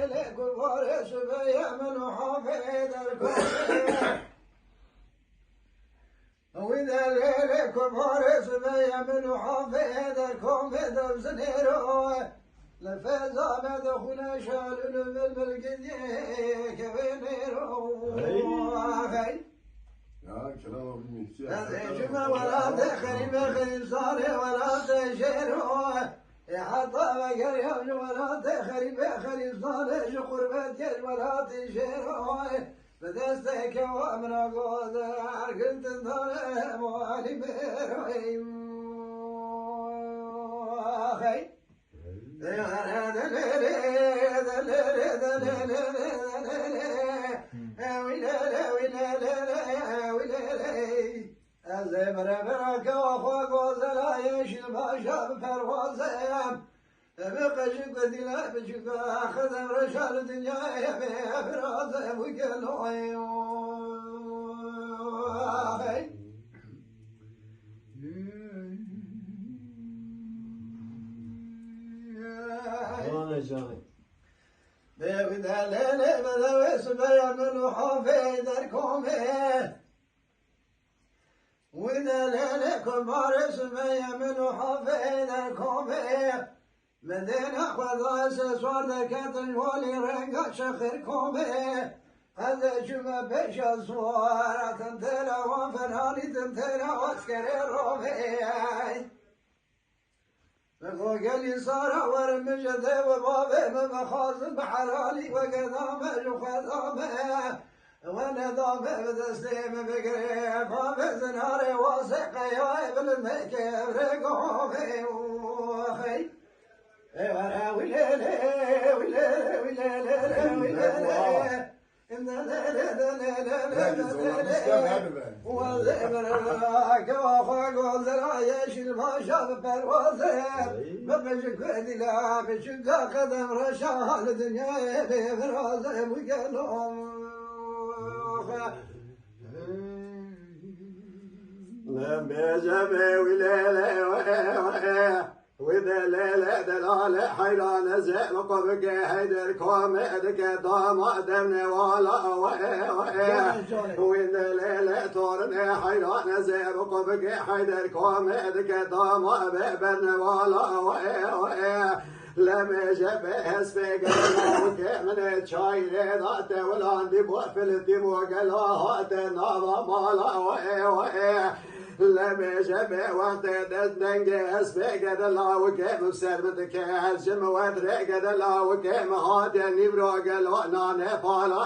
لك وفارس بيمن وحافظ الكون وإذا ليلك وفارس بيمن وحافظ الكون بدر زنيرو لفزا مدخنا شالون بالبلقديك وينيرو يا كلام بالمشي جمع ولا تخري بخري صاري ولا تشيرو حتى بقر يوم ولا تخري بخري صاري قربتك ولا تشيرو بدستك وامنا قود عرقلت الظلم والي بيرويم اخي الزمر برك وفوق وزلايش الباشا بفروازهم بقشق ودلا بشق اخذ رشال الدنيا بفرازهم وقالوا اخي بيبدا ليلي بدوس بيمن وحافظ الكومي وإذا ليلكم بارس بيمن وحافظ الكومي مدينة خذاس صار ذكات الولي رنقا شخر كومي هذا جمع بيش الصوارة تنتلا وفراني تنتلا واسكري رومي وقال صار ورمج ذي وبابي بمخازن بحرالي وقدامه وخدامه ونظامه بتسليم بقريب وبزناري واثقي وابن رقومي وخي ولا وليلي وليلي وليلي وليلي والزمرك وفوق وزرايش الباشا بفروازهم بقشق ودلا بشق قدم رشال الدنيا بفرازهم وقالوا لم يجبي وليلي وإذا ليلة دلالة حيران زين وقفك هيدر كومدك ضامع دمني ولا وإذا ليلة تورني حيران زين وقفك هيدر كومدك ضامع ببرني ولا لم يجبه اسفق وك من الشايل ذات والعندي بوفلتي وقلاهات النظام ولا لم يجبه وقت دنق اسفق دلا وكيف بسرمتك الجم ودرق دلا وكيف هاد النبرو قالوا نانا فالا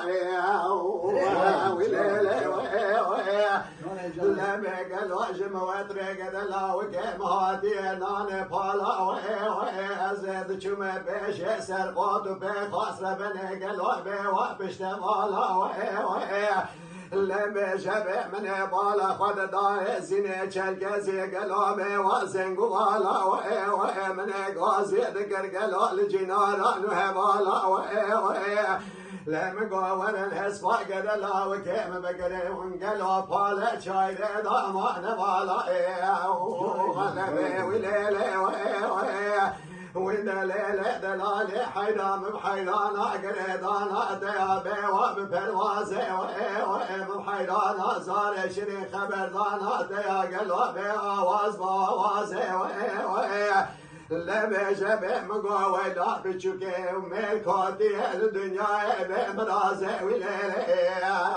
لم قالوا جم ودرق دلا وكيف هادي نانا فالا زاد شم بيش سرقات بخاص بني قالوا بوابش تمالا لم شبه من بالا خد داي سنة شلقزي قلوبي واسن قوالا من قاسي ذكر قلو الجناران وهبالا لم قوان الاسفا قدلا وكيم بقري ونقلو بالا شايد ضامان بالا وليلي وإذا ليلة دلالي حيران بحيران قريدان ديابي وبفروازي بحيران صار شري خبردان ديا قلبي آواز بوازي لبي شبه مقاوي لا بشوكي وميركوتي الدنيا بمرازي وليلي